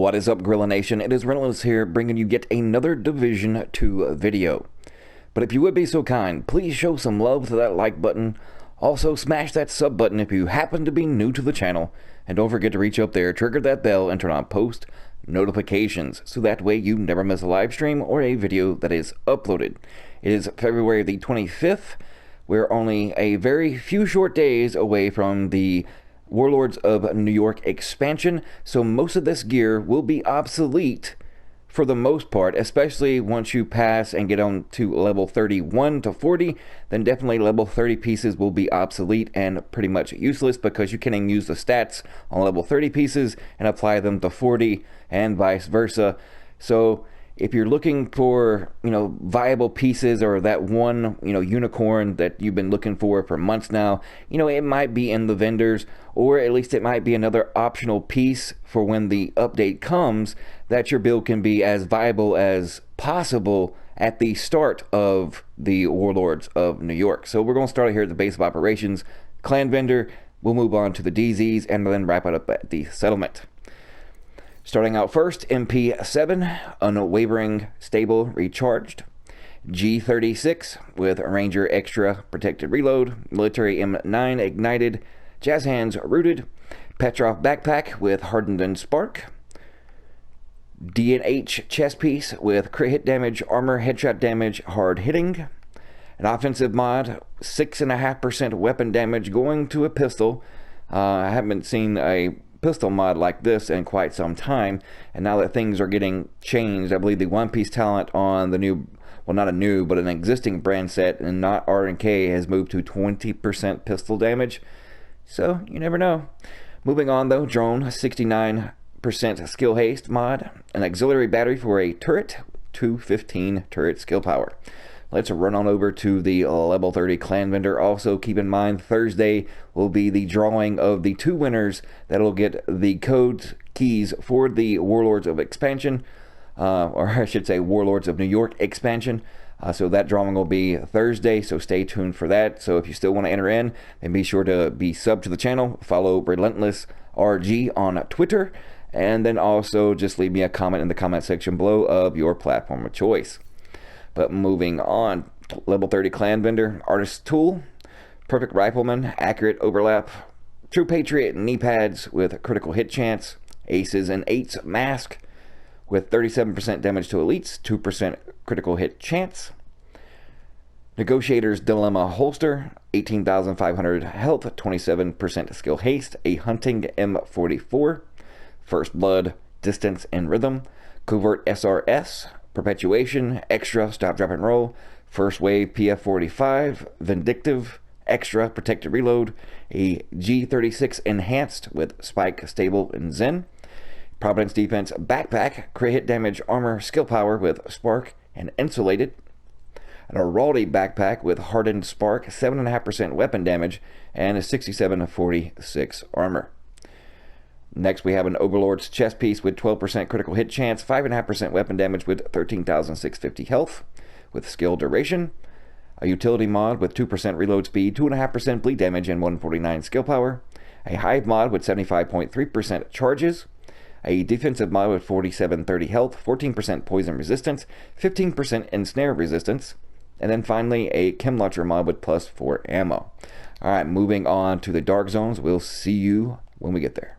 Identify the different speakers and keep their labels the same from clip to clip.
Speaker 1: What is up, Gorilla Nation? It is Relentless here, bringing you yet another Division 2 video. But if you would be so kind, please show some love to that like button. Also, smash that sub button if you happen to be new to the channel. And don't forget to reach up there, trigger that bell, and turn on post notifications, so that way you never miss a live stream or a video that is uploaded. It is February the 25th. We're only a very few short days away from the Warlords of New York expansion, so most of this gear will be obsolete for the most part, especially once you pass and get on to level 31 to 40. Then definitely level 30 pieces will be obsolete and pretty much useless, because you can use the stats on level 30 pieces and apply them to 40 and vice versa. So if you're looking for, viable pieces, or that one, unicorn that you've been looking for months now, it might be in the vendors, or at least it might be another optional piece for when the update comes, that your build can be as viable as possible at the start of the Warlords of New York. So we're going to start here at the base of operations, clan vendor. We'll move on to the DZs and then wrap it up at the settlement. Starting out first, MP7, Unwavering Stable Recharged. G36 with Ranger Extra Protected Reload. Military M9 Ignited. Jazz Hands Rooted. Petrov Backpack with Hardened Spark. DNH Chest Piece with Crit Hit Damage, Armor, Headshot Damage, Hard Hitting. An offensive mod, 6.5% weapon damage going to a pistol. I haven't seen a pistol mod like this in quite some time, and now that things are getting changed, I believe the One Piece talent on the new, well, not a new, but an existing brand set and not R&K has moved to 20% pistol damage, so you never know. Moving on though, drone, 69% skill haste mod, an auxiliary battery for a turret, 215 turret skill power. Let's run on over to the level 30 clan vendor. Also, keep in mind, Thursday will be the drawing of the 2 winners that'll get the code keys for the Warlords of Expansion, or I should say Warlords of New York expansion. So that drawing will be Thursday, so stay tuned for that. So if you still want to enter in, then be sure to be sub to the channel, follow Relentless RG on Twitter, and then also just leave me a comment in the comment section below of your platform of choice. But moving on, level 30 clan vendor, Artist Tool, Perfect Rifleman, Accurate Overlap, True Patriot knee pads with critical hit chance, Aces and Eights mask with 37% damage to elites, 2% critical hit chance, Negotiator's Dilemma holster, 18,500 health, 27% skill haste, a hunting M44, First Blood, distance and rhythm, Covert SRS, Perpetuation, Extra, Stop, Drop, and Roll, First Wave PF45, Vindictive, Extra, Protected Reload, a G36 Enhanced with Spike, Stable, and Zen, Providence Defense Backpack, Crit Hit Damage, Armor, Skill Power with Spark and Insulated, an Araldi Backpack with Hardened Spark, 7.5% weapon damage, and a 67-46 armor. Next, we have an Overlord's chest piece with 12% critical hit chance, 5.5% weapon damage with 13,650 health, with skill duration. A utility mod with 2% reload speed, 2.5% bleed damage, and 149 skill power. A hive mod with 75.3% charges. A defensive mod with 4730 health, 14% poison resistance, 15% ensnare resistance. And then finally, a chem launcher mod with +4 ammo. Alright, moving on to the Dark Zones. We'll see you when we get there.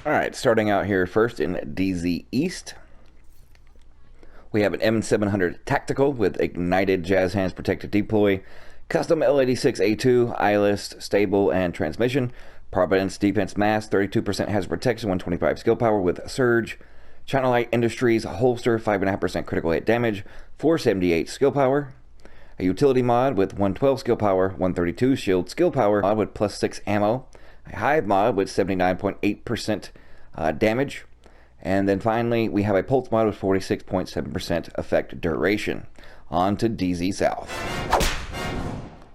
Speaker 1: Alright, starting out here first in DZ East, we have an M700 Tactical with Ignited Jazz Hands Protected Deploy, Custom L86A2, iList, Stable, and Transmission, Providence Defense Mask, 32% Hazard Protection, 125 Skill Power with Surge, China Light Industries Holster, 5.5% Critical Hit Damage, 478 Skill Power, a Utility Mod with 112 Skill Power, 132 Shield Skill Power, mod with +6 ammo, a Hive mod with 79.8% damage, and then finally we have a Pulse mod with 46.7% effect duration. On to DZ South.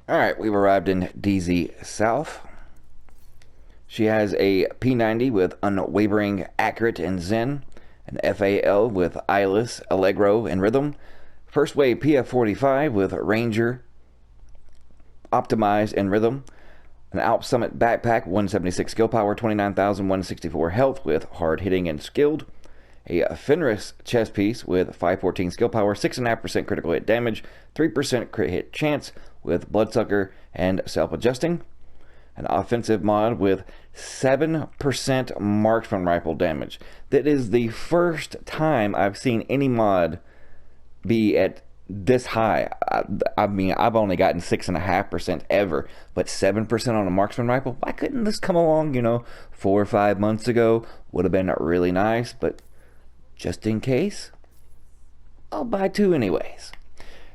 Speaker 1: Alright, we've arrived in DZ South. She has a P90 with Unwavering, Accurate, and Zen, an FAL with Eyeless, Allegro, and Rhythm, First Wave PF45 with Ranger, Optimized, and Rhythm, An Alp Summit backpack, 176 skill power, 29,164 health with hard hitting and skilled. A Fenris chest piece with 514 skill power, 6.5% critical hit damage, 3% crit hit chance with Bloodsucker and self-adjusting. An offensive mod with 7% marksman rifle damage. That is the first time I've seen any mod be at this high. I mean, I've only gotten 6.5% ever, but 7% on a marksman rifle. Why couldn't this come along, 4 or 5 months ago? Would have been really nice, but just in case, I'll buy 2 anyways.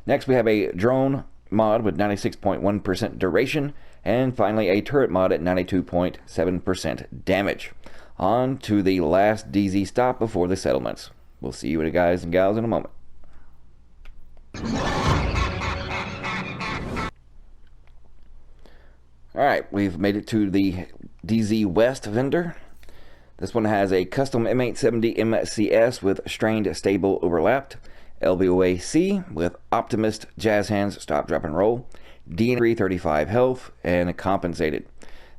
Speaker 1: Next, we have a drone mod with 96.1% duration, and finally a turret mod at 92.7% damage. On to the last DZ stop before the settlements. We'll see you guys and gals in a moment. Alright, we've made it to the DZ West vendor. This one has a custom M870 MCS with strained stable overlapped, LVOA-C with Optimist Jazz Hands stop drop and roll, DNA 35 health and compensated.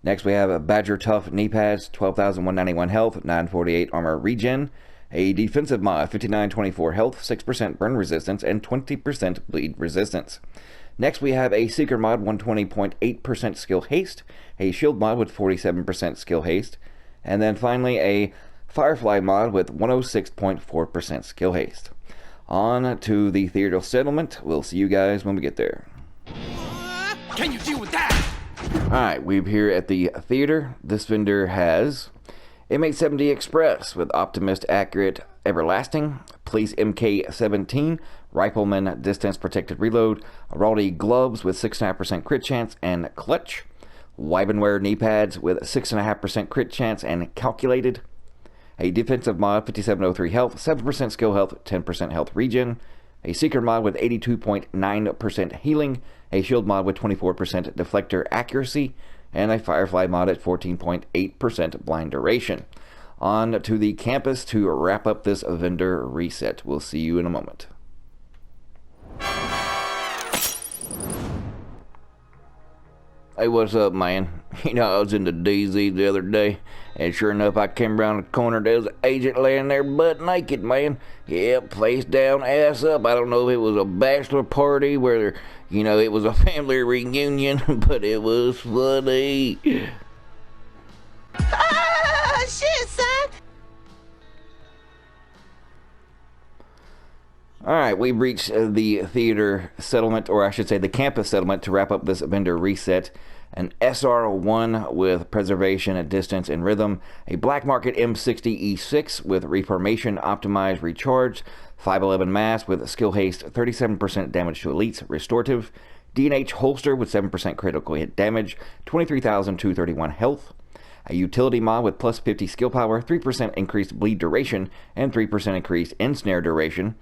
Speaker 1: Next we have a Badger Tough knee pads, 12,191 health, 948 armor regen, a defensive mod, 5924 health, 6% burn resistance, and 20% bleed resistance. Next we have a Seeker mod, 120.8% skill haste, a shield mod with 47% skill haste, and then finally a Firefly mod with 106.4% skill haste. On to the Theater Settlement. We'll see you guys when we get there.
Speaker 2: Can you deal with that?
Speaker 1: Alright, we're here at the theater. This vendor has M870 Express with Optimist Accurate Everlasting, Police MK17, Rifleman Distance Protected Reload, Raldi Gloves with 6.5% crit chance and Clutch, Wybenware knee pads with 6.5% crit chance and Calculated, a defensive mod, 5703 health, 7% skill health, 10% health regen, a Seeker mod with 82.9% healing, a shield mod with 24% deflector accuracy, and a Firefly mod at 14.8% blind duration. On to the campus to wrap up this vendor reset. We'll see you in a moment. Hey, what's up, man? I was in the DZ the other day, and sure enough, I came around the corner, there was an agent laying there butt naked, man. Yep, face down, ass up. I don't know if it was a bachelor party where, it was a family reunion, but it was funny.
Speaker 3: Ah, shit, son!
Speaker 1: Alright, we've reached the theater settlement, or I should say the campus settlement, to wrap up this vendor reset. An SR1 with preservation, distance, and rhythm. A Black Market M60 E6 with reformation, optimized, recharged. 511 mass with skill haste, 37% damage to elites, restorative. D&H holster with 7% critical hit damage, 23,231 health. A utility mod with plus 50 skill power, 3% increased bleed duration, and 3% increased ensnare duration.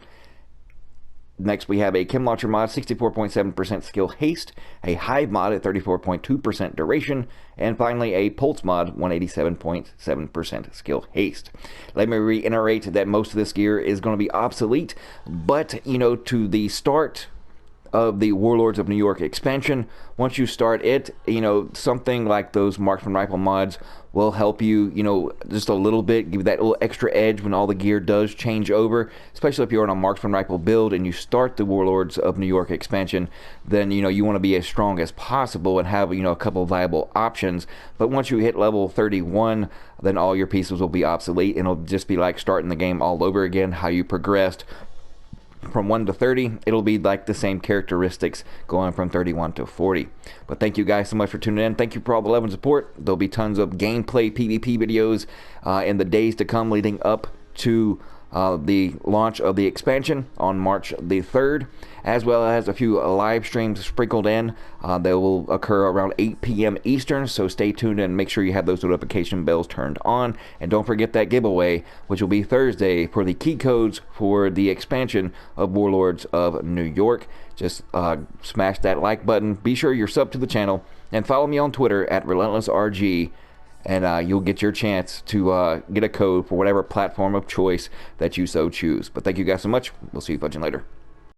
Speaker 1: Next, we have a Chem Launcher mod, 64.7% skill haste, a Hive mod at 34.2% duration, and finally a Pulse mod, 187.7% skill haste. Let me reiterate that most of this gear is going to be obsolete, but, to the start of the Warlords of New York expansion, once you start it, something like those marksman rifle mods will help you, just a little bit, give you that little extra edge when all the gear does change over, especially if you're on a marksman rifle build and you start the Warlords of New York expansion, then, you want to be as strong as possible and have, a couple of viable options. But once you hit level 31, then all your pieces will be obsolete, and it'll just be like starting the game all over again, how you progressed from 1 to 30, it'll be like the same characteristics going from 31 to 40. But thank you guys so much for tuning in. Thank you for all the love and support. There'll be tons of gameplay PvP videos in the days to come leading up to the launch of the expansion on March the 3rd, as well as a few live streams sprinkled in. They will occur around 8 p.m. Eastern, so stay tuned and make sure you have those notification bells turned on. And don't forget that giveaway, which will be Thursday, for the key codes for the expansion of Warlords of New York. Just smash that like button. Be sure you're subbed to the channel, and follow me on Twitter at RelentlessRG. And you'll get your chance to get a code for whatever platform of choice that you so choose. But thank you guys so much. We'll see you fudging later.